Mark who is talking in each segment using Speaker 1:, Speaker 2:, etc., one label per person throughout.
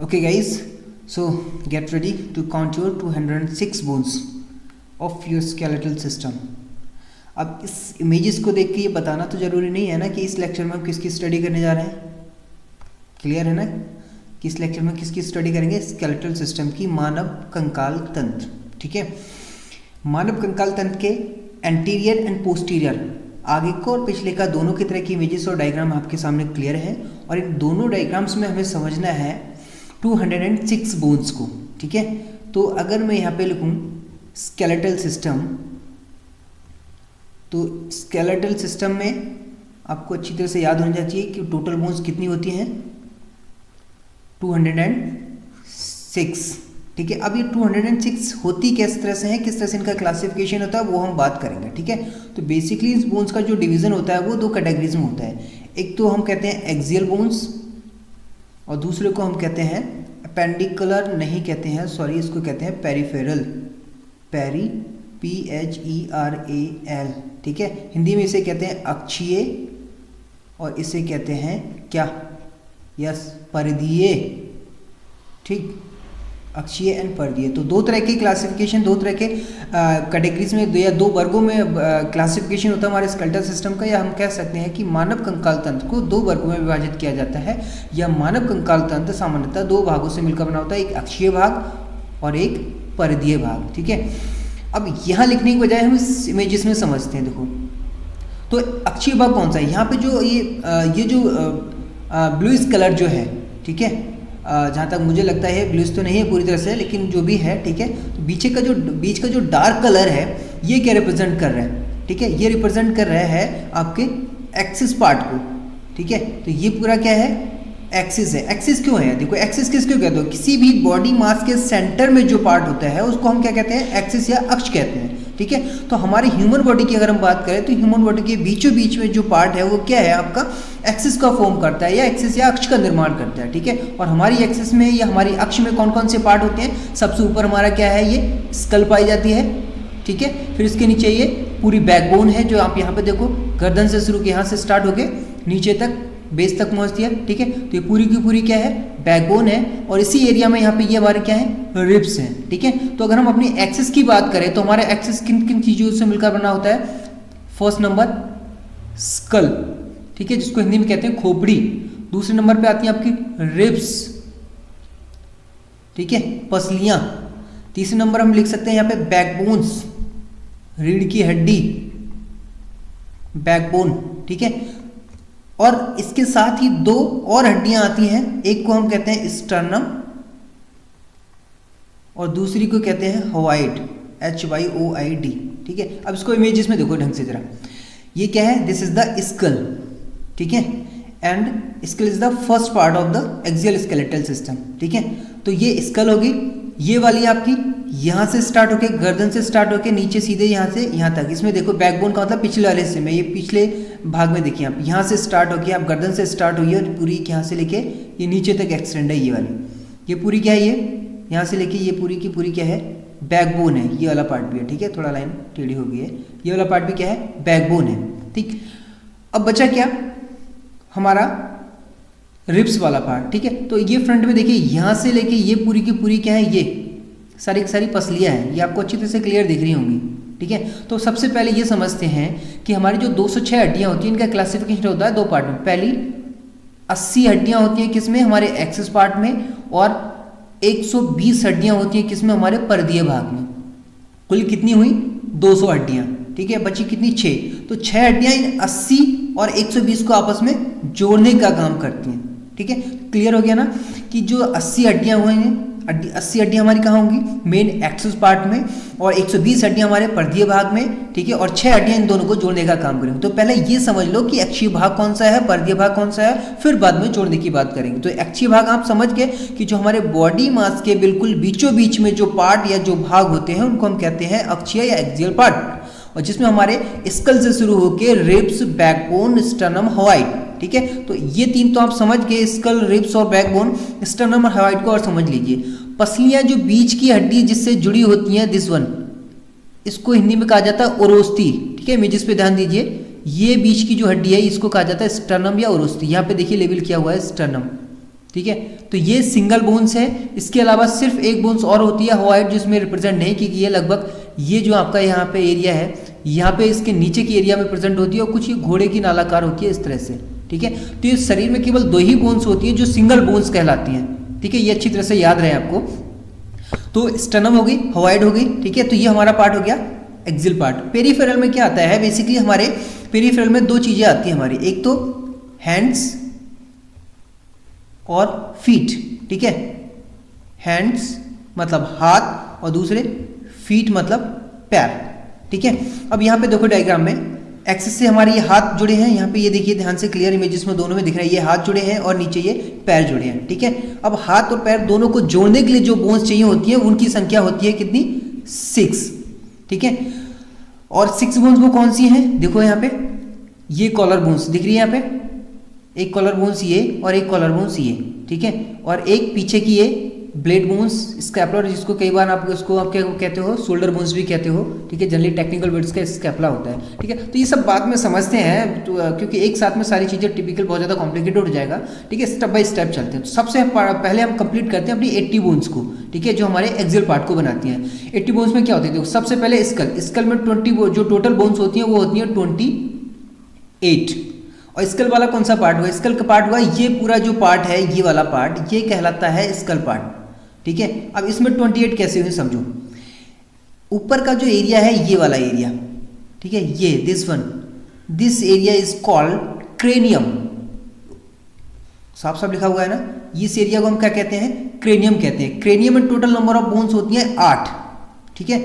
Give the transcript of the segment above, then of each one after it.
Speaker 1: Okay guys, so get ready to count your 206 bones of your skeletal system. अब इस images को देख के ये बताना तो ज़रूरी नहीं है ना कि इस लेक्चर में हम किसकी स्टडी करने जा रहे हैं. क्लियर है ना कि इस लेक्चर में किसकी स्टडी करेंगे? स्केलेटल सिस्टम की, मानव कंकाल तंत्र. ठीक है, मानव कंकाल तंत्र के एंटीरियर एंड पोस्टीरियर, आगे का और पिछले का दोनों की तरह की इमेजेस और डायग्राम आपके सामने क्लियर है. और इन दोनों डायग्राम्स में हमें समझना है 206 बोन्स को. ठीक है, तो अगर मैं यहाँ पे लिखूँ स्केलेटल सिस्टम, तो स्केलेटल सिस्टम में आपको अच्छी तरह से याद होना चाहिए कि टोटल बोन्स कितनी होती हैं, 206. ठीक है, अब ये 206 होती किस तरह से है, किस तरह से इनका क्लासिफिकेशन होता है वो हम बात करेंगे. ठीक है, तो बेसिकली इस बोन्स का जो डिवीज़न होता है वो दो कैटेगरीज में होता है. एक तो हम कहते हैं एक्सियल बोन्स और दूसरे को हम कहते हैं अपेंडिकुलर, नहीं कहते हैं, सॉरी, इसको कहते हैं पेरिफेरल, PHERAL. ठीक है, हिंदी में इसे कहते हैं अक्षीय और इसे कहते हैं क्या? यस, परिधीय. ठीक, अक्षीय एंड परिधीय. तो दो तरह की क्लासिफिकेशन, दो तरह के कैटेगरीज में या दो वर्गों में क्लासिफिकेशन होता है हमारे स्केलेटल सिस्टम का. या हम कह सकते हैं कि मानव कंकाल तंत्र को दो वर्गों में विभाजित किया जाता है. या मानव कंकाल तंत्र सामान्यतः दो भागों से मिलकर बना होता है, एक अक्षीय भाग और एक परिधीय भाग. ठीक है, अब यहाँ लिखने के बजाय हम इस इमेजेस में समझते हैं. देखो, तो अक्षीय भाग कौन सा है? यहाँ पे जो ये जो ब्लूइश कलर जो है, ठीक है, जहाँ तक मुझे लगता है ब्लूइश तो नहीं है पूरी तरह से, लेकिन जो भी है, ठीक है, तो बीच का जो डार्क कलर है ये क्या रिप्रेजेंट कर रहा है? ठीक है, ये रिप्रेजेंट कर रहा है आपके एक्सिस पार्ट को. ठीक है, तो ये पूरा क्या है? एक्सिस है. एक्सिस क्यों है? देखो, एक्सिस किसको कहते हो? किसी भी बॉडी मास के सेंटर में जो पार्ट होता है उसको हम क्या कहते हैं? एक्सिस या अक्ष कहते हैं. ठीक है, तो हमारी ह्यूमन बॉडी की अगर हम बात करें तो ह्यूमन बॉडी के बीचों बीच में जो पार्ट है वो क्या है? आपका एक्सिस का फॉर्म करता है या एक्सिस या अक्ष का निर्माण करता है. ठीक है, और हमारी एक्सिस में या हमारी अक्ष में कौन कौन से पार्ट होते हैं? सबसे ऊपर हमारा क्या है? ये स्कल पाई जाती है. ठीक है, फिर इसके नीचे ये पूरी बैकबोन है जो आप यहाँ पे देखो, गर्दन से शुरू के यहाँ से स्टार्ट होके नीचे तक बेस तक पहुँचती है. ठीक है, तो ये पूरी की पूरी क्या है? बैकबोन है. और इसी एरिया में यहाँ पे ये हमारे क्या है? रिब्स हैं. ठीक है, तो अगर हम अपनी एक्सिस की बात करें तो हमारे एक्सिस किन किन चीज़ों से मिलकर बना होता है? फर्स्ट नंबर स्कल, ठीक है, जिसको हिंदी में कहते हैं खोपड़ी. दूसरे नंबर पे आती है आपकी रिब्स, ठीक है, पसलियां. तीसरे नंबर हम लिख सकते हैं यहाँ पे बैकबोन्स, रीढ़ की हड्डी, बैकबोन. ठीक है, और इसके साथ ही दो और हड्डियां आती हैं. एक को हम कहते हैं स्टर्नम और दूसरी को कहते हैं हवाइड, HYOID. ठीक है, अब इसको इमेजेस में देखो ढंग से जरा. ये क्या है? This is the skull. ठीक है, and skull is the first part of the axial skeletal system. ठीक है, तो ये स्कल होगी. ये वाली आपकी यहाँ से स्टार्ट होके, गर्दन से स्टार्ट होके नीचे सीधे यहाँ से यहाँ तक. इसमें देखो बैकबोन का मतलब पिछले वाले हिस्से में, ये पिछले भाग में देखिए आप, यहाँ से स्टार्ट होके आप गर्दन से स्टार्ट हुई और पूरी यहाँ से लेके ये नीचे तक एक्सटेंड है. ये वाली, ये पूरी क्या है? ये यहाँ से लेके ये पूरी की पूरी क्या है? बैकबोन है. ये वाला पार्ट भी है. ठीक है, थोड़ा लाइन टेढ़ी हो गई है. ये वाला पार्ट भी क्या है? बैकबोन है. ठीक, अब बचा क्या? हमारा रिब्स वाला पार्ट. ठीक है, तो ये फ्रंट में देखिए, यहाँ से लेके ये पूरी की पूरी क्या है? ये सारी सारी पसलियाँ हैं. ये आपको अच्छी तरह से क्लियर दिख रही होंगी. ठीक है, तो सबसे पहले ये समझते हैं कि हमारी जो 206 हड्डियाँ होती हैं इनका क्लासिफिकेशन होता है दो पार्ट में. पहली 80 हड्डियाँ होती हैं किसमें? हमारे एक्सिस पार्ट में. और 120 हड्डियाँ होती हैं किसमें? हमारे परिधीय भाग में. कुल कितनी हुई? 200 हड्डियाँ. ठीक है, बची कितनी? 6. तो 6 हड्डियाँ इन 80 और 120 को आपस में जोड़ने का काम करती हैं. ठीक है, क्लियर हो गया ना कि जो 80 हड्डियाँ हुई हैं, 80 हड्डियाँ हमारी कहाँ होंगी? मेन एक्सिस पार्ट में. और 120 हड्डियाँ हमारे परिधीय भाग में. ठीक है, और 6 हड्डियाँ इन दोनों को जोड़ने का काम करेंगे. तो पहले ये समझ लो कि अक्षीय भाग कौन सा है, परिधीय भाग कौन सा है, फिर बाद में जोड़ने की बात करेंगे. तो अक्षीय भाग आप समझ गए कि जो हमारे बॉडी मास के बिल्कुल बीचों बीच में जो पार्ट या जो भाग होते हैं उनको हम कहते हैं अक्षीय या एक्सियल पार्ट. और जिसमें हमारे स्कल से शुरू होकर रिब्स, बैकबोन, स्टर्नम, हवाइड. ठीक है, तो ये तीन तो आप समझ गए, स्कल, रिब्स और बैकबोन, स्टर्नम और हवाइड को. और समझ लीजिए पसलियां जो बीच की हड्डी जिससे जुड़ी होती हैं, दिस वन, इसको हिंदी में कहा जाता है ओरोस्थी. ठीक है, इमेजेस पे ध्यान दीजिए. ये बीच की जो हड्डी है इसको कहा जाता है स्टर्नम या ओरोस्थी. यहाँ पे देखिए लेबल किया हुआ है स्टर्नम. ठीक है। तो ये सिंगल बोन्स है। इसके अलावा सिर्फ एक बोन्स और होती है होवाइट, जिसमें रिप्रेजेंट नहीं की गई है। लगभग ये जो आपका यहाँ पे एरिया है, यहाँ पे इसके नीचे की एरिया में प्रेजेंट होती है और कुछ ये घोड़े की नालाकार होती है इस तरह से, ठीक है। तो ये शरीर में केवल 2 ही बोन्स होती हैं जो सिंगल बोन्स कहलाती हैं, ठीक है। ये अच्छी तरह से याद रहे आपको। तो स्टर्नम हो गई, होवाइड हो गई, ठीक है। तो ये हमारा पार्ट हो गया एक्सियल पार्ट। पेरिफेरल में क्या आता है, बेसिकली हमारे पेरिफेरल में 2 चीजें आती हैं हमारी, एक तो हैंड्स और फीट, ठीक है। हैंड्स मतलब हाथ और दूसरे फीट मतलब पैर, ठीक है। अब यहाँ पे देखो डायग्राम में एक्सिस से हमारे ये हाथ जुड़े हैं, यहाँ पे ये देखिए ध्यान से, क्लियर इमेजेस में दोनों में दिख रहा है, ये हाथ जुड़े हैं और नीचे ये पैर जुड़े हैं, ठीक है। अब हाथ और पैर दोनों को जोड़ने के लिए जो बोन्स चाहिए होती है उनकी संख्या होती है कितनी, 6, ठीक है। और 6 बोन्स वो कौन सी हैं, देखो यहाँ पे ये कॉलर बोन्स दिख रही है, यहाँ पे एक कॉलर बोन्स ये और एक कॉलर बोन्स ये, ठीक है। और एक पीछे की ये ब्लेड बोन्स, स्कैपुलर, जिसको कई बार आप उसको आप क्या कहते हो, शोल्डर बोन्स भी कहते हो, ठीक है। जनरली टेक्निकल वर्ड्स का स्कैपुला होता है, ठीक है। तो ये सब बाद में समझते हैं, तो क्योंकि एक साथ में सारी चीज़ें टिपिकल बहुत ज़्यादा कॉम्प्लिकेटेड हो जाएगा, ठीक है। स्टेप बाय स्टेप चलते हैं। तो सबसे पहले हम कंप्लीट करते हैं अपनी 80 बोन्स को, ठीक है, जो हमारे एक्सियल पार्ट को बनाती हैं। 80 बोन्स में क्या होती है, देखो सबसे पहले स्कल में 20 जो टोटल बोन्स होती हैं वो होती हैं 28। और स्कल वाला कौन सा पार्ट हुआ, स्कल का पार्ट हुआ ये पूरा जो पार्ट है, ये वाला पार्ट, ये कहलाता है स्कल पार्ट, ठीक है। अब इसमें 28 कैसे हुए समझो। ऊपर का जो एरिया है ये वाला एरिया, ठीक है, ये this area is called cranium, साफ साफ लिखा हुआ है ना। इस एरिया को हम क्या कहते हैं, क्रेनियम कहते हैं। क्रेनियम में टोटल नंबर ऑफ बोन्स होती है 8, ठीक है,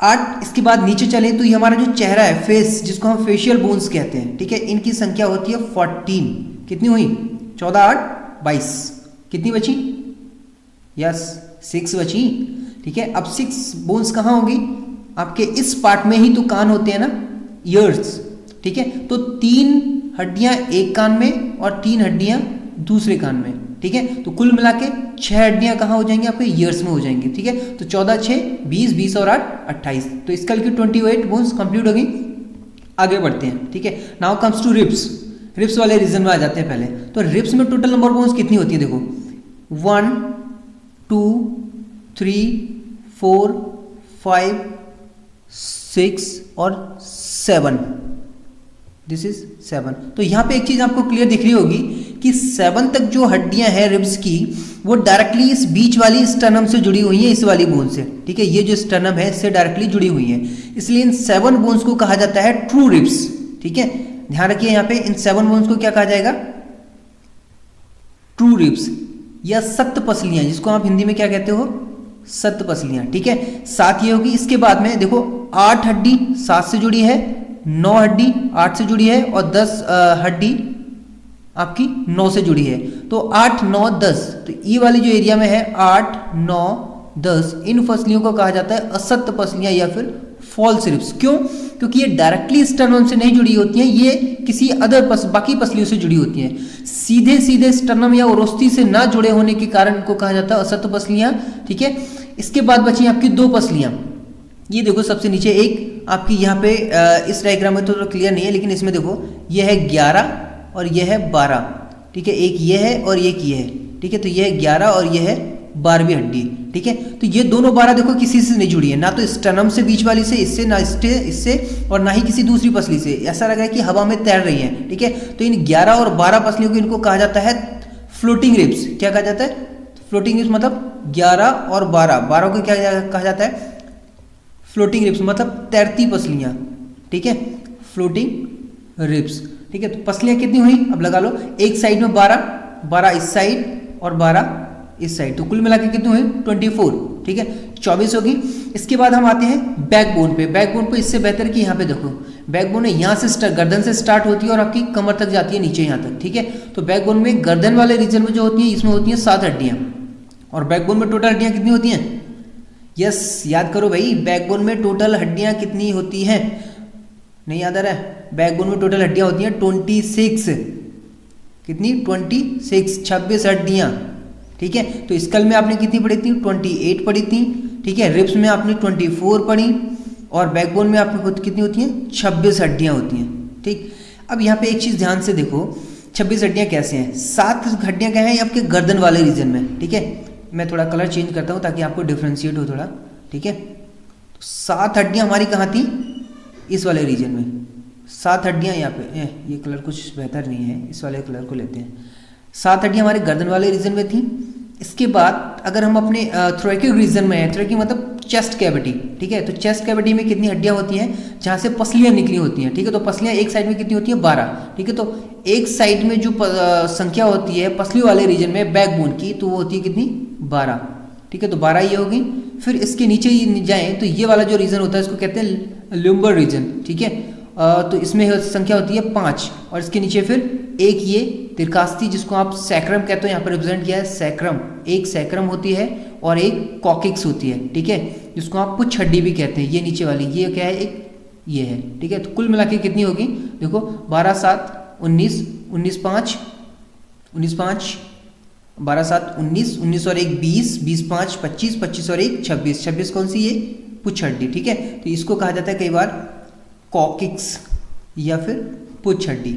Speaker 1: 8। इसके बाद नीचे चले तो ये हमारा जो चेहरा है, फेस, जिसको हम फेशियल बोन्स कहते हैं, ठीक है, इनकी संख्या होती है 14। कितनी हुई, 14 8 22, कितनी बची, यस 6 बची, ठीक है। अब 6 बोन्स कहाँ होंगी, आपके इस पार्ट में ही तो कान होते हैं ना, ईयर्स, ठीक है। तो 3 हड्डियां एक कान में और 3 हड्डियां दूसरे कान में, ठीक है। तो कुल मिला के 6 हड्डियां कहाँ हो जाएंगी, आपके ईयर्स में हो जाएंगी, ठीक है। तो 14 6 20, 20 और 8 28। तो स्कल की 28 बोन्स कंप्लीट हो गई। आगे बढ़ते हैं, ठीक है। Now comes to ribs. Ribs वाले रीजन में आ जाते हैं पहले। तो रिब्स में टोटल नंबर बोन्स कितनी होती है, देखो 1 2 3 4 5 6 और 7, दिस इज 7। तो यहाँ पे एक चीज आपको क्लियर दिख रही होगी कि 7 तक जो हड्डियां हैं रिब्स की, वो डायरेक्टली इस बीच वाली स्टर्नम से जुड़ी हुई है, इस वाली बोन से, ठीक है। ये जो स्टर्नम है इससे डायरेक्टली जुड़ी हुई है, इसलिए इन 7 बोन्स को कहा जाता है ट्रू रिब्स, ठीक है। ध्यान रखिए यहाँ पे इन 7 बोन्स को क्या कहा जाएगा, ट्रू रिब्स या सत्य पसलियां, जिसको आप हिंदी में क्या कहते हो, सत्य पसलियां, ठीक है। 7 ये होगी। इसके बाद में देखो 8 हड्डी 7 से जुड़ी है, 9 हड्डी 8 से जुड़ी है और 10 हड्डी आपकी 9 से जुड़ी है। तो 8 9 10, तो ये वाली जो एरिया में है 8 9 10, इन पसलियों को कहा जाता है असत्य पसलियां या फिर फॉल्स रिब्स। क्यों, क्योंकि ये डायरेक्टली स्टर्नम से नहीं जुड़ी होती हैं, ये किसी अदर बाकी पसलियों से जुड़ी होती हैं। सीधे सीधे स्टर्नम या ओरोस्ती से ना जुड़े होने के कारण इनको कहा जाता है असत्य पसलियां, ठीक है। इसके बाद बची आपकी 2 पसलियां, ये देखो सबसे नीचे एक आपकी यहाँ पे इस डायग्राम में तो क्लियर नहीं है, लेकिन इसमें देखो ये है 11 और ये है 12, ठीक है। एक ये है और एक ये है, ठीक है। तो ये है 11 और ये है 12वीं हड्डी, ठीक है। तो ये दोनों 12 देखो किसी से नहीं जुड़ी है, ना तो स्टर्नम से बीच वाली से, इससे ना इससे और ना ही किसी दूसरी पसली से। ऐसा लग रहा है कि हवा में तैर रही है, ठीक है। तो इन 11 और 12 पसलियों को इनको कहा जाता है फ्लोटिंग रिब्स। क्या कहा जाता है, फ्लोटिंग रिब्स, मतलब 11 और 12 को क्या कहा जाता है, फ्लोटिंग रिब्स, मतलब तैरती पसलियां, ठीक है, फ्लोटिंग रिब्स, ठीक है। तो पसलियां कितनी हुई, अब लगा लो, एक साइड में 12 इस साइड और 12 इस साइड, तो कुल मिला के कितनी हुई 24, ठीक है, 24 होगी। इसके बाद हम आते हैं बैकबोन पे। बैकबोन पे इससे बेहतर कि यहाँ पे देखो, बैकबोन है यहाँ से गर्दन से स्टार्ट होती है और आपकी कमर तक जाती है, नीचे यहाँ तक, ठीक है। तो बैकबोन में गर्दन वाले रीजन में जो होती है, इसमें होती है 7 हड्डियां। और बैकबोन में टोटल हड्डियां कितनी होती हैं, यस याद करो भाई, बैकबोन में टोटल हड्डियां कितनी होती हैं, नहीं याद आ रहा है। बैकबोन में टोटल हड्डियां होती हैं 26, कितनी 26, 26 हड्डियां, ठीक है। तो स्कल में आपने कितनी पढ़ी थी, 28 पढ़ी थी, ठीक है। रिब्स में आपने 24 पढ़ी और बैकबोन में आपने कितनी होती हैं, 26 हड्डियां होती हैं, ठीक। अब यहाँ पे एक चीज ध्यान से देखो 26 हड्डियाँ कैसे हैं? 7 हड्डियाँ क्या हैं आपके गर्दन वाले रीजन में, ठीक है। मैं थोड़ा कलर चेंज करता हूँ ताकि आपको डिफ्रेंशिएट हो थोड़ा, ठीक है। 7 हड्डियाँ हमारी कहाँ थी? इस वाले रीजन में 7 हड्डियाँ यहाँ पे। ये कलर कुछ बेहतर नहीं है, इस वाले कलर को लेते हैं। 7 हड्डियाँ हमारे गर्दन वाले रीजन में थी। इसके बाद अगर हम अपने थोरेकिक रीजन में हैं, थोरेकिक मतलब चेस्ट कैविटी, ठीक है। तो चेस्ट कैविटी में कितनी हड्डियाँ होती हैं? जहाँ से पसलियाँ निकली होती हैं, ठीक है। तो पसलियाँ एक साइड में कितनी होती है? 12, ठीक है। तो एक साइड में जो संख्या होती है पसलियों वाले रीजन में बैकबोन की, तो वो होती है कितनी? 12, ठीक है। तो 12 ये होगी। फिर इसके नीचे जाएँ तो ये वाला जो रीजन होता है इसको कहते हैं लुम्बर रीजन, ठीक है। तो इसमें संख्या होती है 5, और इसके नीचे फिर एक ये तिरकास्ती जिसको आप सैक्रम कहते हो, यहाँ पर रिप्रेजेंट किया है सैक्रम। एक सैक्रम होती है और एक कॉकिक्स होती है, ठीक है, जिसको आप पुच्छ हड्डी भी कहते हैं। ये नीचे वाली ये क्या है? एक ये है, ठीक है। तो कुल मिला के कितनी होगी? देखो 12 7 19, 19 5 19 5 12 7 19, 19 और 1 20, 20 5 25, 25 और 1 26, 26 कौन सी? ये पुच्छ हड्डी, ठीक है। तो इसको कहा जाता है कई बार कॉकिक्स या फिर पुच्छ हड्डी।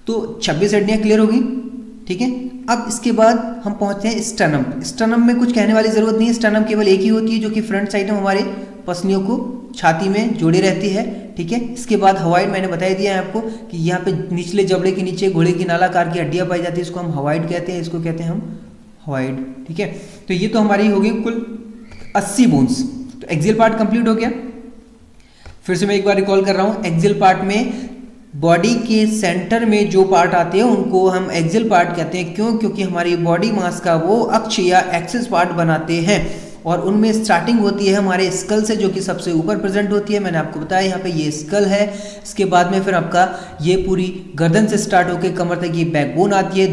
Speaker 1: तो 26 हड्डियाँ क्लियर होगी, ठीक है। अब इसके बाद हम पहुंचते हैं स्टर्नम। स्टर्नम में कुछ कहने वाली ज़रूरत नहीं है, स्टर्नम केवल एक ही होती है जो कि फ्रंट साइड में हमारे पसलियों को छाती में जोड़े रहती है, ठीक है। इसके बाद हवाइड मैंने बता दिया है आपको कि यहाँ पे निचले जबड़े के नीचे घोड़े की नालाकार की हड्डियाँ पाई जाती है, इसको हम हवाइड कहते हैं, इसको कहते हैं हम हवाइड, ठीक है। तो ये तो हमारी हो गई कुल 80 बोन्स। तो एक्सियल पार्ट कंप्लीट हो गया। फिर से मैं एक बार रिकॉल कर रहा हूँ, एक्सियल पार्ट में बॉडी के सेंटर में जो पार्ट आते हैं उनको हम एक्सियल पार्ट कहते हैं। क्यों? क्योंकि हमारी बॉडी मास का वो अक्ष या एक्सिस पार्ट बनाते हैं, और उनमें स्टार्टिंग होती है हमारे स्कल से, जो कि सबसे ऊपर प्रेजेंट होती है। मैंने आपको बताया यहाँ पे ये स्कल है। इसके बाद में फिर आपका ये पूरी गर्दन से स्टार्ट होकर कमर तक ये बैकबोन आती है।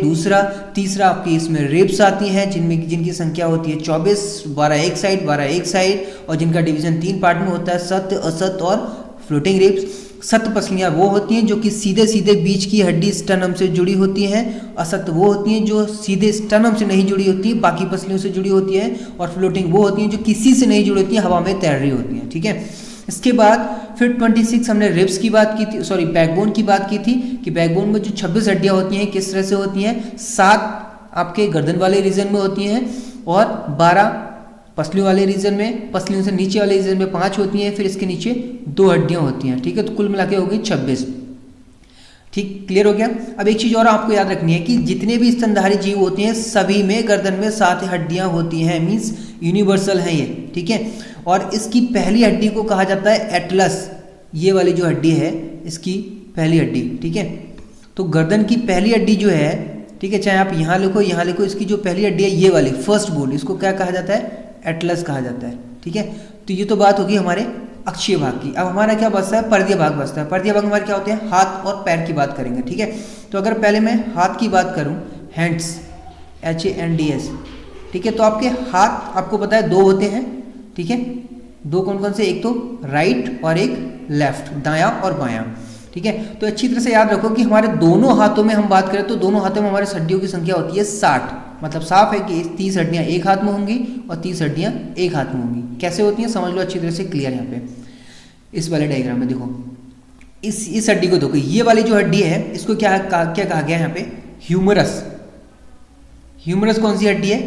Speaker 1: तीसरा आपकी इसमें रिब्स आती हैं जिनकी संख्या होती है 24, 12 एक साइड 12 एक साइड, और जिनका डिवीजन 3 पार्ट में होता है, सत, असत और फ्लोटिंग रिब्स। सत पसलियाँ वो होती हैं जो कि सीधे सीधे बीच की हड्डी स्टर्नम से जुड़ी होती हैं। असत वो होती हैं जो सीधे स्टर्नम से नहीं जुड़ी होती, बाकी पसलियों से जुड़ी होती है। और फ्लोटिंग वो होती हैं जो किसी से नहीं जुड़ी होती हैं, हवा में तैर रही होती हैं, ठीक है। इसके बाद फिर 26 हमने रिब्स की बात की थी, सॉरी बैकबोन की बात की थी कि बैकबोन में जो 26 हड्डियाँ होती हैं किस तरह से होती हैं। 7 आपके गर्दन वाले रीजन में होती हैं और 12 पसलियों वाले रीजन में, पसलियों से नीचे वाले रीजन में 5 होती हैं, फिर इसके नीचे 2 हड्डियां होती हैं, ठीक है। तो कुल मिला के हो गई 26, ठीक, क्लियर हो गया। अब एक चीज़ और आपको याद रखनी है कि जितने भी स्तनधारी जीव होते हैं सभी में गर्दन में 7 हड्डियां होती हैं, मीन्स यूनिवर्सल है ये, ठीक है। और इसकी पहली हड्डी को कहा जाता है एटलस। ये वाली जो हड्डी है इसकी पहली हड्डी, ठीक है। तो गर्दन की पहली हड्डी जो है, ठीक है, चाहे आप यहाँ लिखो, इसकी जो पहली हड्डी है ये वाली फर्स्ट बोन, इसको क्या कहा जाता है? एटलस कहा जाता है, ठीक है। तो ये तो बात होगी हमारे अक्षीय भाग की। अब हमारा क्या बचता है? पर्दीय भाग बचता है। पर्दीय भाग हमारे क्या होते हैं? हाथ और पैर की बात करेंगे, ठीक है। तो अगर पहले मैं हाथ की बात करूं, हैंड्स, HANDS, ठीक है। तो आपके हाथ आपको पता है 2 होते हैं, ठीक है। 2 कौन कौन से? एक तो राइट और एक लेफ्ट, दायां और बायां, ठीक है। तो अच्छी तरह से याद रखो कि हमारे दोनों हाथों में हम बात करें तो दोनों हाथों में हमारे हड्डियों की संख्या होती है 60। मतलब साफ है कि 30 हड्डियाँ एक हाथ में होंगी और 30 हड्डियाँ एक हाथ में होंगी। कैसे होती हैं समझ लो अच्छी तरह से, क्लियर। यहाँ पे इस वाले डायग्राम में देखो, इस हड्डी को देखो, ये वाली जो हड्डी है इसको क्या कहा गया यहाँ पे? ह्यूमरस। ह्यूमरस कौन सी हड्डी है?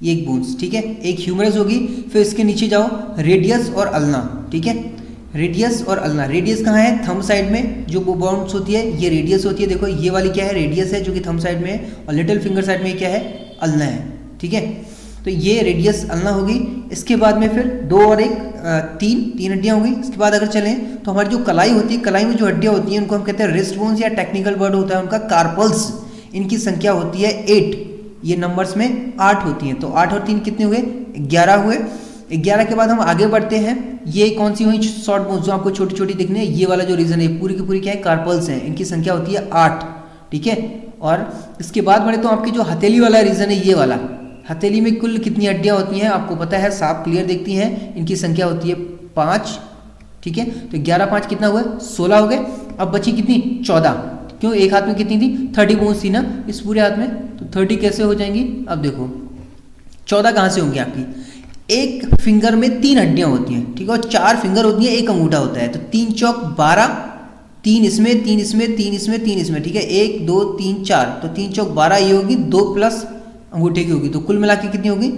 Speaker 1: ये एक बोन्स, ठीक है। एक ह्यूमरस होगी, फिर इसके नीचे जाओ रेडियस और अल्ना, ठीक है। रेडियस और अल्ना, रेडियस कहाँ है? थंब साइड में जो बोन्स होती है ये रेडियस होती है। देखो ये वाली क्या है? रेडियस है जो कि थंब साइड में है, और लिटिल फिंगर साइड में क्या है? अल्ना है, ठीक है। तो ये रेडियस अल्ना होगी। इसके बाद में फिर 2 और 1 तीन हड्डियाँ होंगी। इसके बाद अगर चलें तो हमारी जो कलाई होती है, कलाई में जो हड्डियाँ होती हैं उनको हम कहते हैं रिस्ट बोन्स, या टेक्निकल वर्ड होता है उनका कार्पल्स। इनकी संख्या होती है 8, ये नंबर्स में 8 होती हैं। तो 8 और 3 कितने हुए? 11 हुए। 11 के बाद हम आगे बढ़ते हैं। ये कौन सी हुई? शॉर्ट बोन्स, जो आपको छोटी छोटी दिखने, ये वाला जो रीजन है पूरी की पूरी क्या है? कार्पल्स हैं। इनकी संख्या होती है 8, ठीक है। और इसके बाद बढ़े तो आपकी जो हथेली वाला रीजन है, ये वाला, हथेली में कुल कितनी हड्डियाँ होती हैं आपको पता है, साफ क्लियर दिखती हैं। इनकी संख्या होती है 5, ठीक है। तो 11 5 कितना हुआ? 16 हो गए। अब बची कितनी? 14। क्यों? एक हाथ में कितनी थी? 30 बोन्स थी ना इस पूरे हाथ में, तो 30 कैसे हो जाएंगी? अब देखो 14 कहाँ से होंगी आपकी? एक फिंगर में 3 हड्डियाँ होती हैं, ठीक है, और 4 फिंगर होती हैं, एक अंगूठा होता है। तो 3 चौक 12, 3 इसमें, 3 इसमें, 3 इसमें, 3 इसमें, ठीक है, 1 2 3 4, तो 3 चौक 12 ये होगी, 2 प्लस अंगूठे की होगी, तो कुल मिला के कितनी होगी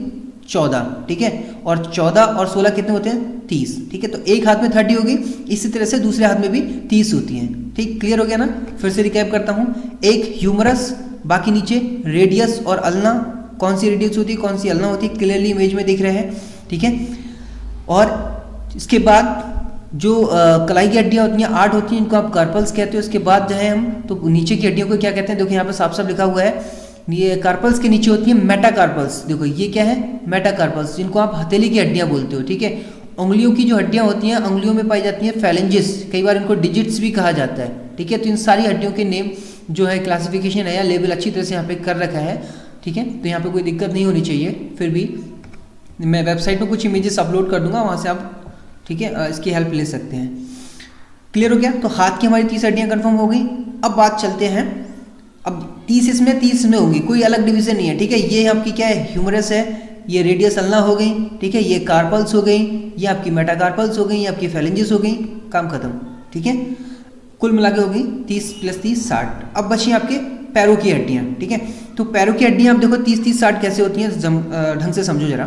Speaker 1: 14, ठीक है। और 14 और 16 कितने होते हैं 30, ठीक है। तो एक हाथ में 30 होगी, इसी तरह से दूसरे हाथ में भी 30 होती हैं, ठीक, क्लियर हो गया ना। फिर से रिकैप करता हूँ, एक ह्यूमरस, बाकी नीचे रेडियस और अल्ना, कौन सी रेडियस होती है कौन सी अल्ना होती है, क्लियरली इमेज में दिख रहे हैं, ठीक है। और इसके बाद जो कलाई की हड्डियाँ होती हैं 8 होती हैं, इनको आप कार्पल्स कहते हो। इसके बाद जो है हम तो नीचे की हड्डियों को क्या कहते हैं, देखो यहाँ पे साफ साफ लिखा हुआ है, ये कार्पल्स के नीचे होती है मेटाकार्पल्स, देखो ये क्या है मेटाकार्पल्स, जिनको आप हथेली की हड्डियाँ बोलते हो, ठीक है। उंगलियों की जो हड्डियाँ होती हैं उंगलियों में पाई जाती हैं फैलेंजिस, कई बार इनको डिजिट्स भी कहा जाता है, ठीक है। तो इन सारी हड्डियों के नेम जो है क्लासिफिकेशन है या लेवल अच्छी तरह से यहाँ पे कर रखा है, ठीक है। तो यहाँ पे कोई दिक्कत नहीं होनी चाहिए। फिर भी मैं वेबसाइट में कुछ इमेजेस अपलोड कर दूंगा, वहाँ से आप, ठीक है, इसकी हेल्प ले सकते हैं। क्लियर हो गया। तो हाथ की हमारी 30 हड्डियाँ कन्फर्म हो गई। अब बात चलते हैं, अब 30 इसमें 30 में होगी, कोई अलग डिवीजन नहीं है, ठीक है। ये आपकी क्या है ह्यूमरस है, ये रेडियस अल्ना हो गई, ठीक है, ये कार्पल्स हो गई, ये आपकी मेटाकार्पल्स हो गई, ये आपकी फैलेंजिस हो गई, काम खत्म, ठीक है। कुल मिला के हो गई 30 + 30 60। अब बची आपके पैरों की हड्डियाँ, ठीक है। तो पैरों की हड्डियाँ आप देखो 30 30 60 कैसे होती हैं, ढंग से समझो जरा।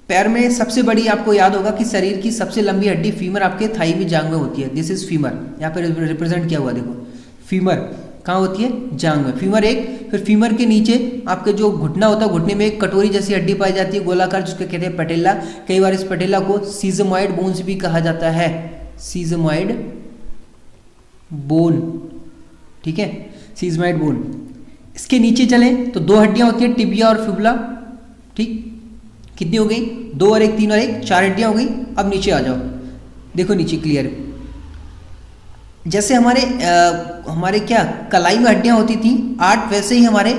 Speaker 1: पैर में सबसे बड़ी आपको याद होगा कि शरीर की सबसे लंबी हड्डी फीमर आपके थाई में जांग में होती है, दिस इज फीमर, यहाँ पे रिप्रेजेंट किया हुआ देखो, फीमर कहाँ होती है जांग में, फीमर एक। फिर फीमर के नीचे आपके जो घुटना होता है, घुटने में एक कटोरी जैसी हड्डी पाई जाती है गोलाकार, जिसको कहते हैं पटेला। कई बार इस पटेला को सीजमॉइड बोन्स भी कहा जाता है, सीजमॉइड बोन, ठीक है, सीजमॉइड बोन। इसके नीचे चलें तो 2 हड्डियां होती हैं टिबिया और फिबुला, ठीक, कितनी हो गई 2 और 1 3 और 1 4 हड्डियां हो गई। अब नीचे आ जाओ, देखो नीचे क्लियर, जैसे हमारे क्या कलाई में हड्डियां होती थी 8, वैसे ही हमारे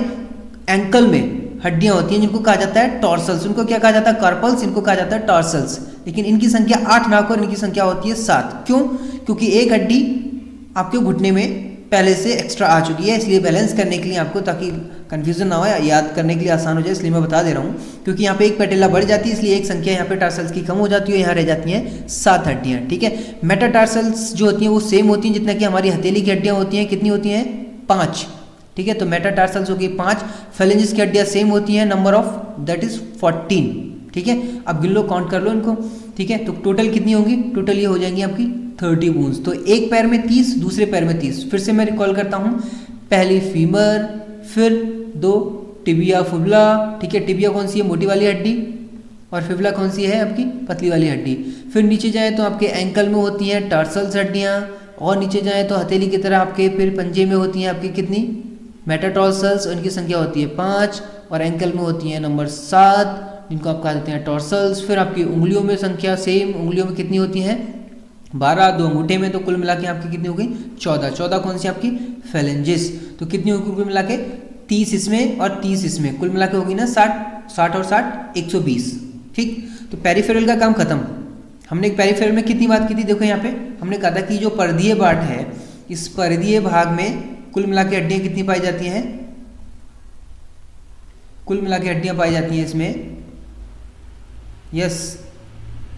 Speaker 1: एंकल में हड्डियां होती हैं जिनको कहा जाता है टॉर्सल्स, उनको क्या कहा जाता है कार्पल्स, इनको कहा जाता है टॉर्सल्स। लेकिन इनकी संख्या 8 ना होकर इनकी संख्या होती है 7। क्यों? क्योंकि एक हड्डी आपके घुटने में पहले से एक्स्ट्रा आ चुकी है, इसलिए बैलेंस करने के लिए आपको, ताकि कंफ्यूजन ना हो, याद करने के लिए आसान हो जाए, इसलिए मैं बता दे रहा हूँ। क्योंकि यहाँ पे एक पटेला बढ़ जाती है, इसलिए एक संख्या यहाँ पे टार्सल्स की कम हो जाती है, यहाँ रह जाती हैं 7 हड्डियाँ, ठीक है। मेटाटार्सल्स जो होती हैं वो सेम होती हैं जितना कि हमारी हथेली की हड्डियाँ होती हैं, कितनी होती हैं 5, ठीक है। तो मेटाटार्सल्स होगी 5। फेलेंजिस की हड्डियाँ सेम होती हैं, नंबर ऑफ दैट इज 14, ठीक है। अब गिन लो, काउंट कर लो इनको, ठीक है। तो टोटल कितनी होंगी, टोटल ये हो जाएंगी आपकी 30 बोन्स। तो एक पैर में 30, दूसरे पैर में 30। फिर से मैं रिकॉल करता हूँ, पहली फीमर, फिर 2 टिबिया फिबुला, ठीक है। टिबिया कौन सी है, मोटी वाली हड्डी, और फिबुला कौन सी है आपकी पतली वाली हड्डी। फिर नीचे जाए तो आपके एंकल में होती हैं टार्सल्स हड्डियाँ, और नीचे जाए तो हथेली की तरह आपके फिर पंजे में होती हैं आपकी कितनी मेटाटार्सल्स, उनकी संख्या होती है 5, और एंकल में होती है नंबर 7, जिनको आप कह देते हैं टॉर्सल्स। फिर आपकी उंगलियों में संख्या सेम, उंगलियों में कितनी होती हैं 12, 2 अंगूठे में, तो कुल मिला के आपकी कितनी हो गई 14। 14 कौन सी आपकी फेलेंजिस, तो कितनी होगी कुल मिला के 30 इसमें और 30 इसमें, कुल मिला के होगी ना 60 और 60 120, ठीक। तो पेरिफेरल का काम खत्म। हमने पेरिफेरल में कितनी बात की थी, देखो यहाँ पे हमने कहा था कि जो परिधीय पार्ट है, इस परिधीय भाग में कुल मिला के हड्डियाँ कितनी पाई जाती हैं, कुल मिला के हड्डियाँ पाई जाती हैं इसमें, यस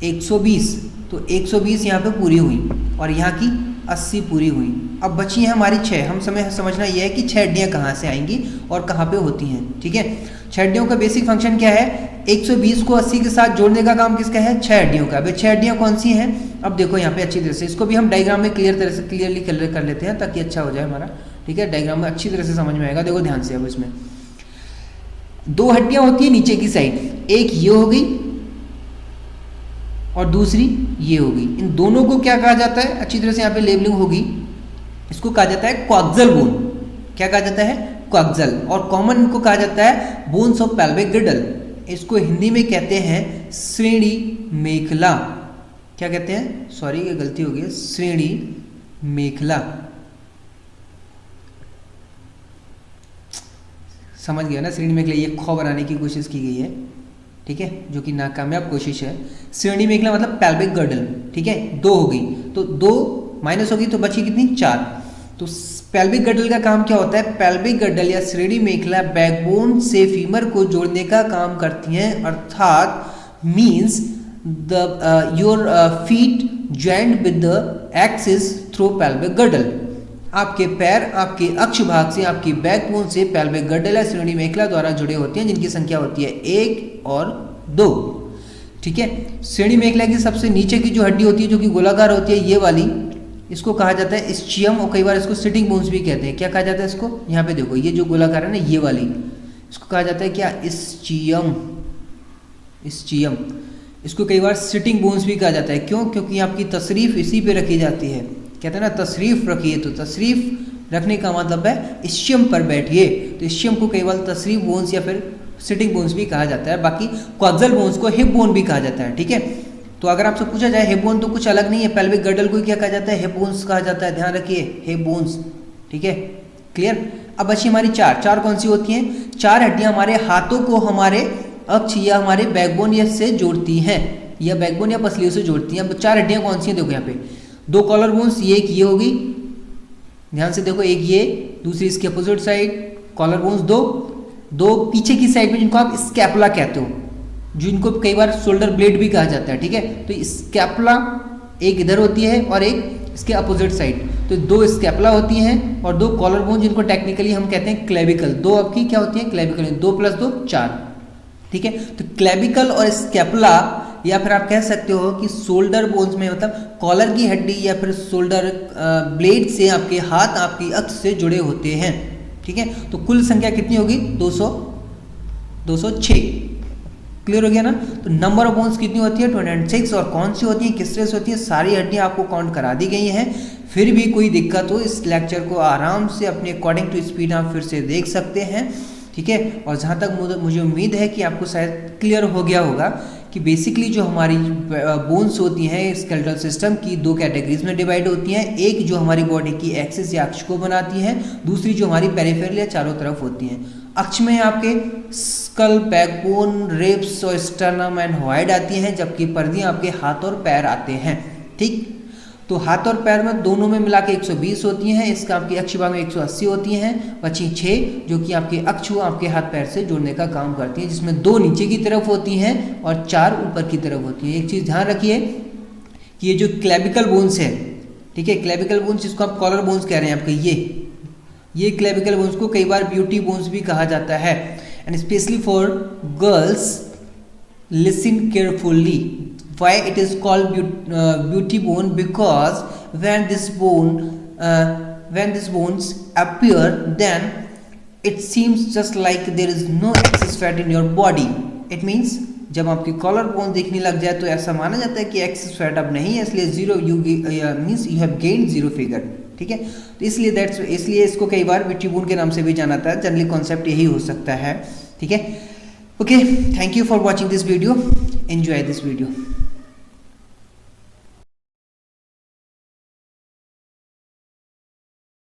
Speaker 1: 120। तो 120 यहाँ पे पूरी हुई और यहाँ की 80 पूरी हुई। अब बची है हमारी 6। हम समझना यह है कि 6 हड्डियाँ कहाँ से आएंगी और कहाँ पे होती हैं, ठीक है। 6 हड्डियों का बेसिक फंक्शन क्या है, 120 को 80 के साथ जोड़ने का काम किसका है, 6 हड्डियों का। अब 6 हड्डियाँ कौन सी हैं, अब देखो यहाँ पे अच्छी तरह से, इसको भी हम डायग्राम में क्लियरली कर लेते हैं ताकि अच्छा हो जाए हमारा, ठीक है। डायग्राम में अच्छी तरह से समझ में आएगा, देखो ध्यान से। अब इसमें 2 हड्डियाँ होती है नीचे की साइड, एक ये हो गई और दूसरी ये होगी। इन दोनों को क्या कहा जाता है, अच्छी तरह से यहाँ पे लेबलिंग होगी, इसको कहा जाता है क्वाक्सल बोन। क्या कहा जाता है, क्वाक्सल। और कॉमन इनको कहा जाता है बोन्स ऑफ पेल्विक गिrdle। इसको हिंदी में कहते हैं श्रेणी मेखला। क्या कहते हैं, सॉरी ये गलती हो गई, श्रेणी मेखला, समझ गया ना, श्रेणी मेखला, ये ख बनाने की कोशिश की गई है, ठीक है, जो कि नाकामयाब कोशिश है। श्रेणी मेखला मतलब पेल्विक गर्डल, ठीक है। 2 हो गई, तो 2 माइनस होगी तो बची कितनी 4। तो पेल्विक गर्डल का काम क्या होता है, पेल्विक गर्डल या श्रेणी मेखला बैकबोन से फीमर को जोड़ने का काम करती हैं, अर्थात means the your feet joint with the axis through pelvic girdle. आपके पैर आपके अक्ष भाग से, आपकी बैकबोन से पेल्विक गर्डल या श्रोणि मेखला द्वारा जुड़े होते हैं, जिनकी संख्या होती है 1 और 2। ठीक है, श्रोणि मेखला की सबसे नीचे की जो हड्डी होती है जो कि गोलाकार होती है, ये वाली, इसको कहा जाता है इस्चियम, और कई बार इसको सिटिंग बोन्स भी कहते हैं। क्या कहा जाता है इसको? यहाँ पे देखो, ये जो गोलाकार है ना, ये वाली, इसको कहा जाता है क्या? इस्चियम। इस्चियम। इसको कई बार सिटिंग बोन्स भी कहा जाता है। क्यों? क्योंकि आपकी तशरीफ इसी पे रखी जाती है। कहते हैं ना तशरीफ रखिए, तो तशरीफ रखने का मतलब है इस्चियम पर बैठिए। तो इस्चियम को कई बार तशरीफ बोन्स या फिर सिटिंग बोन्स भी कहा जाता है। बाकी कॉक्सल बोन्स को हिप बोन भी कहा जाता है। ठीक है, तो अगर आपसे पूछा जाए हिप बोन तो कुछ अलग नहीं है, पेल्विक गर्डल को क्या कहा जाता है? हिप बोन्स कहा जाता है। ध्यान रखिए, हिप बोन्स। ठीक है, क्लियर। अब बची हमारी चार कौन सी होती हैं? 4 हड्डियां हमारे हाथों को हमारे अक्ष या हमारे बैकबोन या से जोड़ती हैं, या बैकबोन या पसलियों से जोड़ती हैं। अब 4 हड्डियां कौन सी हैं? देखो यहाँ पे 2 कॉलर बोन्स, ये एक ये होगी, ध्यान से देखो, एक ये, दूसरी इसके अपोजिट साइड कॉलर बोन्स, दो पीछे की साइड में जिनको आप स्कैपुला कहते हो, जिनको कई बार शोल्डर ब्लेड भी कहा जाता है। ठीक है, तो स्कैपुला एक इधर होती है और एक इसके अपोजिट साइड, तो 2 स्कैपुला होती हैं और 2 कॉलर बोन, जिनको टेक्निकली हम कहते हैं क्लेविकल। 2 आपकी क्या होती है? क्लेविकल। 2 + 2 4। ठीक है, तो क्लेविकल और स्कैपुला, या फिर आप कह सकते हो कि शोल्डर बोन्स में, मतलब कॉलर की हड्डी या फिर शोल्डर ब्लेड से आपके हाथ आपकी अक्ष से जुड़े होते हैं। ठीक है, तो कुल संख्या कितनी होगी? 206। क्लियर हो गया ना? तो नंबर ऑफ बोन्स कितनी होती है? 206। और कौन सी होती है, किस तरह से होती है? सारी हड्डियां आपको काउंट करा दी गई हैं। फिर भी कोई दिक्कत हो, इस लेक्चर को आराम से अपने अकॉर्डिंग टू स्पीड आप फिर से देख सकते हैं। ठीक है, और जहाँ तक मुझे उम्मीद है कि आपको शायद क्लियर हो गया होगा कि बेसिकली जो हमारी बोन्स होती हैं स्केलेटल सिस्टम की 2 कैटेगरीज में डिवाइड होती हैं। एक जो हमारी बॉडी की एक्सिस या अक्ष को बनाती है, दूसरी जो हमारी पेरिफेरल या चारों तरफ होती हैं। अक्ष में आपके स्कल, बैकबोन, रिब्स और स्टर्नम एंड हॉइड आती हैं, जबकि पर्दियां आपके हाथ और पैर आते हैं। ठीक, तो हाथ और पैर में दोनों में मिला के 120 होती हैं, इसका आपकी अक्ष भाग में 180 होती हैं। बची 6 जो कि आपके अक्ष को आपके हाथ पैर से जोड़ने का काम करती हैं, जिसमें 2 नीचे की तरफ होती हैं और 4 ऊपर की तरफ होती हैं। एक चीज़ ध्यान रखिए कि ये जो क्लेविकल बोन्स है, ठीक है, क्लेविकल बोन्स जिसको आप कॉलर बोन्स कह रहे हैं, आपके ये क्लेविकल बोन्स को कई बार ब्यूटी बोन्स भी कहा जाता है। And specially for girls, listen carefully, why it is called beauty bone? Because when this bones appear, then it seems just like there is no excess fat in your body. It means जब आपकी collar bone दिखने लग जाए तो ऐसा माना जाता है कि एक्सेस फैट अब नहीं है, इसलिए zero means you have gained 0 figure. ठीक है, तो इसलिए इसको कई बार ब्यूटी बोन के नाम से भी जाना जाता है। जनरली कॉन्सेप्ट यही हो सकता है। ठीक है, okay, thank you for watching this video, enjoy this video.